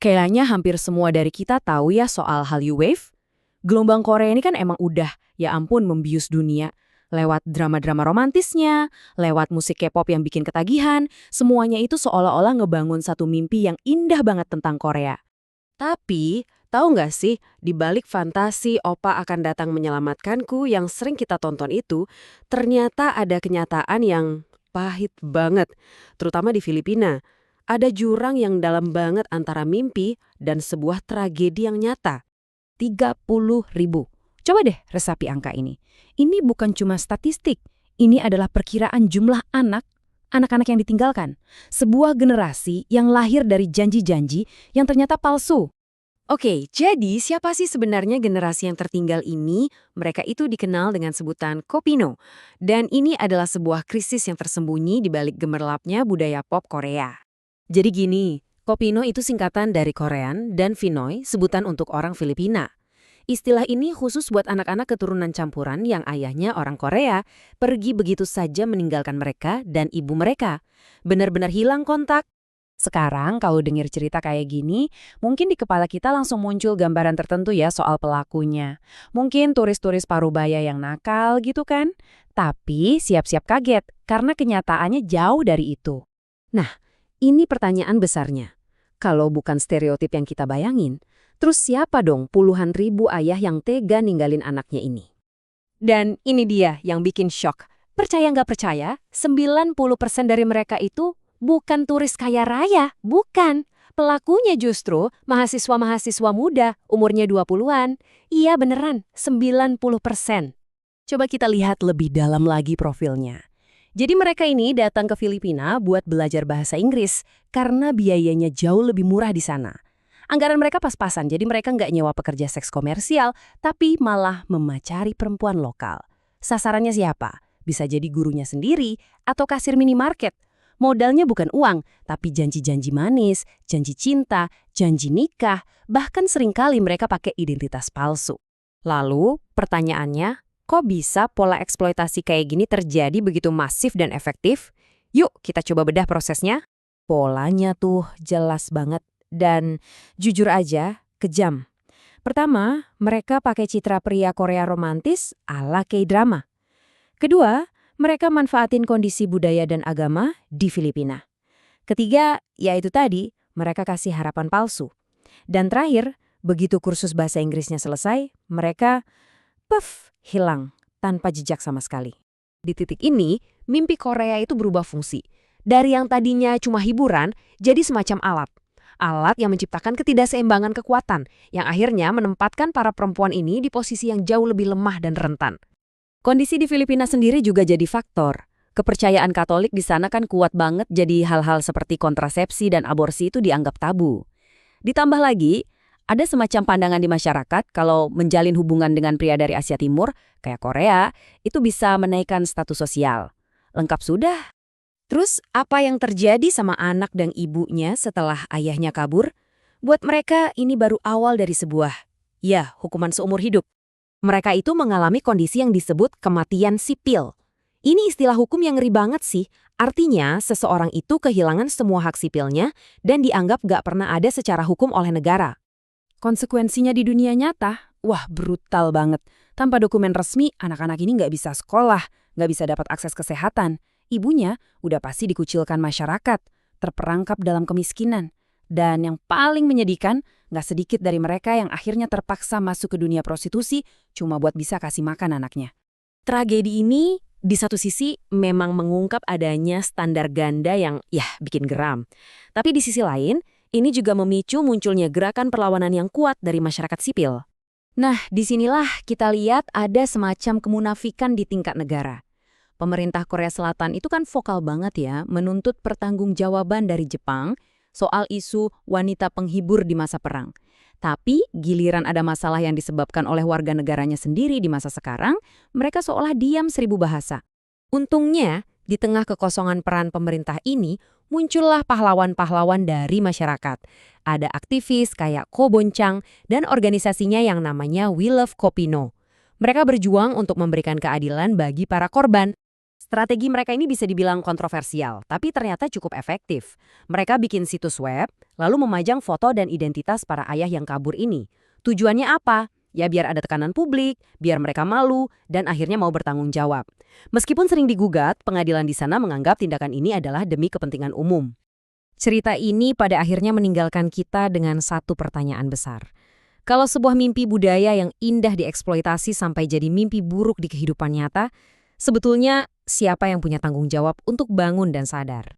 Kayaknya hampir semua dari kita tahu ya soal Hallyu Wave. Gelombang Korea ini kan emang udah, ya ampun, membius dunia. Lewat drama-drama romantisnya, lewat musik K-pop yang bikin ketagihan, semuanya itu seolah-olah ngebangun satu mimpi yang indah banget tentang Korea. Tapi, tahu nggak sih, di balik fantasi Opa akan datang menyelamatkanku yang sering kita tonton itu, ternyata ada kenyataan yang pahit banget, terutama di Filipina. Ada jurang yang dalam banget antara mimpi dan sebuah tragedi yang nyata. 30.000. Coba deh resapi angka ini. Ini bukan cuma statistik, ini adalah perkiraan jumlah anak-anak yang ditinggalkan. Sebuah generasi yang lahir dari janji-janji yang ternyata palsu. Oke, jadi siapa sih sebenarnya generasi yang tertinggal ini? Mereka itu dikenal dengan sebutan Kopino. Dan ini adalah sebuah krisis yang tersembunyi di balik gemerlapnya budaya pop Korea. Jadi gini, Kopino itu singkatan dari Korean dan Pinoy, sebutan untuk orang Filipina. Istilah ini khusus buat anak-anak keturunan campuran yang ayahnya orang Korea, pergi begitu saja meninggalkan mereka dan ibu mereka. Benar-benar hilang kontak. Sekarang kalau dengar cerita kayak gini, mungkin di kepala kita langsung muncul gambaran tertentu ya soal pelakunya. Mungkin turis-turis Parubaya yang nakal gitu kan? Tapi siap-siap kaget, karena kenyataannya jauh dari itu. Nah, ini pertanyaan besarnya. Kalau bukan stereotip yang kita bayangin, terus siapa dong puluhan ribu ayah yang tega ninggalin anaknya ini? Dan ini dia yang bikin shock. Percaya nggak percaya, 90% dari mereka itu bukan turis kaya raya, bukan. Pelakunya justru mahasiswa-mahasiswa muda, umurnya 20-an. Iya beneran, 90%. Coba kita lihat lebih dalam lagi profilnya. Jadi mereka ini datang ke Filipina buat belajar bahasa Inggris karena biayanya jauh lebih murah di sana. Anggaran mereka pas-pasan, jadi mereka nggak nyewa pekerja seks komersial, tapi malah memacari perempuan lokal. Sasarannya siapa? Bisa jadi gurunya sendiri atau kasir minimarket. Modalnya bukan uang, tapi janji-janji manis, janji cinta, janji nikah, bahkan seringkali mereka pakai identitas palsu. Lalu, pertanyaannya, kok bisa pola eksploitasi kayak gini terjadi begitu masif dan efektif? Yuk, kita coba bedah prosesnya. Polanya tuh jelas banget dan jujur aja kejam. Pertama, mereka pakai citra pria Korea romantis ala K-drama. Kedua, mereka manfaatin kondisi budaya dan agama di Filipina. Ketiga, yaitu tadi, mereka kasih harapan palsu. Dan terakhir, begitu kursus bahasa Inggrisnya selesai, mereka hilang tanpa jejak sama sekali. Di titik ini, mimpi Korea itu berubah fungsi. Dari yang tadinya cuma hiburan, jadi semacam alat. Alat yang menciptakan ketidakseimbangan kekuatan, yang akhirnya menempatkan para perempuan ini di posisi yang jauh lebih lemah dan rentan. Kondisi di Filipina sendiri juga jadi faktor. Kepercayaan Katolik di sana kan kuat banget, jadi hal-hal seperti kontrasepsi dan aborsi itu dianggap tabu. Ditambah lagi, ada semacam pandangan di masyarakat kalau menjalin hubungan dengan pria dari Asia Timur, kayak Korea, itu bisa menaikkan status sosial. Lengkap sudah. Terus apa yang terjadi sama anak dan ibunya setelah ayahnya kabur? Buat mereka ini baru awal dari sebuah, hukuman seumur hidup. Mereka itu mengalami kondisi yang disebut kematian sipil. Ini istilah hukum yang ngeri banget sih. Artinya seseorang itu kehilangan semua hak sipilnya dan dianggap gak pernah ada secara hukum oleh negara. Konsekuensinya di dunia nyata, wah brutal banget. Tanpa dokumen resmi, anak-anak ini nggak bisa sekolah, nggak bisa dapat akses kesehatan. Ibunya udah pasti dikucilkan masyarakat, terperangkap dalam kemiskinan. Dan yang paling menyedihkan, nggak sedikit dari mereka yang akhirnya terpaksa masuk ke dunia prostitusi cuma buat bisa kasih makan anaknya. Tragedi ini di satu sisi memang mengungkap adanya standar ganda yang bikin geram. Tapi di sisi lain, ini juga memicu munculnya gerakan perlawanan yang kuat dari masyarakat sipil. Nah, disinilah kita lihat ada semacam kemunafikan di tingkat negara. Pemerintah Korea Selatan itu kan vokal banget ya, menuntut pertanggungjawaban dari Jepang soal isu wanita penghibur di masa perang. Tapi giliran ada masalah yang disebabkan oleh warga negaranya sendiri di masa sekarang, mereka seolah diam 1000 bahasa. Untungnya, di tengah kekosongan peran pemerintah ini, muncullah pahlawan-pahlawan dari masyarakat. Ada aktivis kayak Ko Boncang dan organisasinya yang namanya We Love Kopino. Mereka berjuang untuk memberikan keadilan bagi para korban. Strategi mereka ini bisa dibilang kontroversial, tapi ternyata cukup efektif. Mereka bikin situs web, lalu memajang foto dan identitas para ayah yang kabur ini. Tujuannya apa? Ya biar ada tekanan publik, biar mereka malu, dan akhirnya mau bertanggung jawab. Meskipun sering digugat, pengadilan di sana menganggap tindakan ini adalah demi kepentingan umum. Cerita ini pada akhirnya meninggalkan kita dengan satu pertanyaan besar. Kalau sebuah mimpi budaya yang indah dieksploitasi sampai jadi mimpi buruk di kehidupan nyata, sebetulnya siapa yang punya tanggung jawab untuk bangun dan sadar?